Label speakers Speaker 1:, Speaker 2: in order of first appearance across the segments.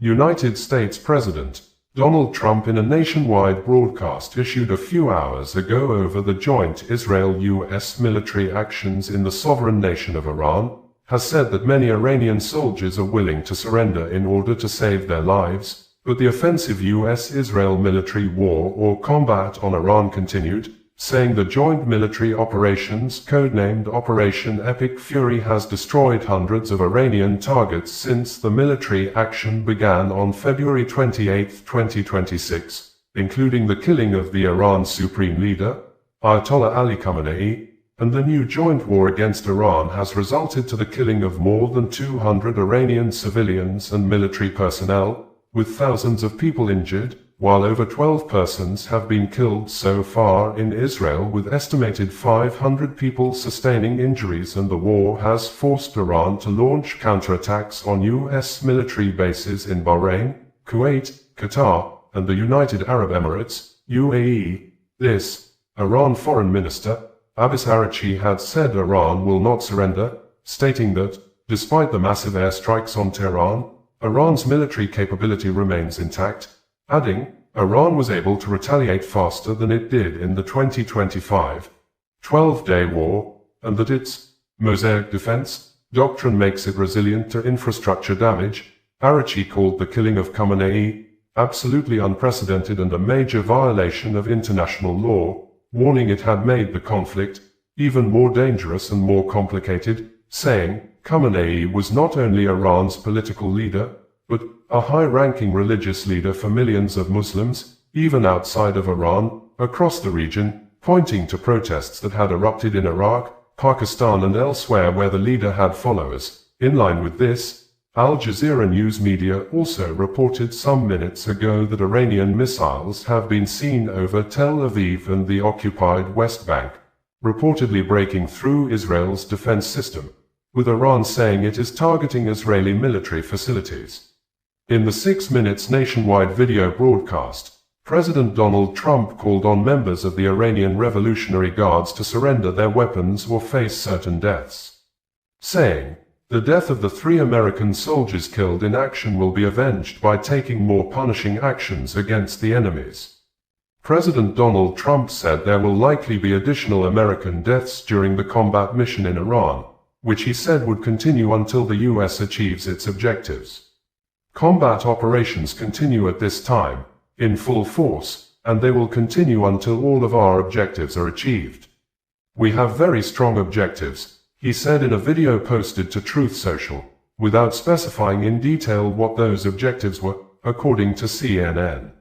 Speaker 1: United States President Donald Trump, in a nationwide broadcast issued a few hours ago over the joint Israel-US military actions in the sovereign nation of Iran, has said that many Iranian soldiers are willing to surrender in order to save their lives, but the offensive US-Israel military war or combat on Iran continued, saying the joint military operations, codenamed Operation Epic Fury, has destroyed hundreds of Iranian targets since the military action began on February 28, 2026, including the killing of the Iran supreme leader, Ayatollah Ali Khamenei, and the new joint war against Iran has resulted to the killing of more than 200 Iranian civilians and military personnel, with thousands of people injured, while over 12 persons have been killed so far in Israel, with estimated 500 people sustaining injuries, and the war has forced Iran to launch counterattacks on U.S. military bases in Bahrain, Kuwait, Qatar, and the United Arab Emirates, U.A.E. This, Iran Foreign Minister Abbas Araghchi had said Iran will not surrender, stating that, despite the massive airstrikes on Tehran, Iran's military capability remains intact, adding, Iran was able to retaliate faster than it did in the 2025 12-day war, and that its mosaic defense doctrine makes it resilient to infrastructure damage. Araghchi called the killing of Khamenei absolutely unprecedented and a major violation of international law, warning it had made the conflict even more dangerous and more complicated, saying, Khamenei was not only Iran's political leader, but a high-ranking religious leader for millions of Muslims, even outside of Iran, across the region, pointing to protests that had erupted in Iraq, Pakistan and elsewhere where the leader had followers. In line with this, Al Jazeera news media also reported some minutes ago that Iranian missiles have been seen over Tel Aviv and the occupied West Bank, reportedly breaking through Israel's defense system, with Iran saying it is targeting Israeli military facilities. In the 6 minutes nationwide video broadcast, President Donald Trump called on members of the Iranian Revolutionary Guards to surrender their weapons or face certain deaths, saying, the death of the 3 American soldiers killed in action will be avenged by taking more punishing actions against the enemies. President Donald Trump said there will likely be additional American deaths during the combat mission in Iran, which he said would continue until the U.S. achieves its objectives. Combat operations continue at this time, in full force, and they will continue until all of our objectives are achieved. We have very strong objectives, he said in a video posted to Truth Social, without specifying in detail what those objectives were, according to CNN.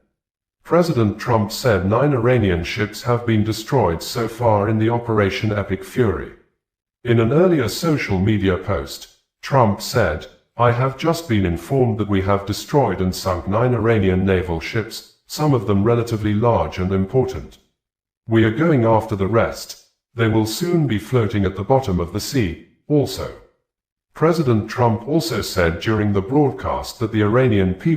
Speaker 1: President Trump said 9 Iranian ships have been destroyed so far in the Operation Epic Fury. In an earlier social media post, Trump said, I have just been informed that we have destroyed and sunk 9 Iranian naval ships, some of them relatively large and important. We are going after the rest. They will soon be floating at the bottom of the sea, also. President Trump also said during the broadcast that the Iranian people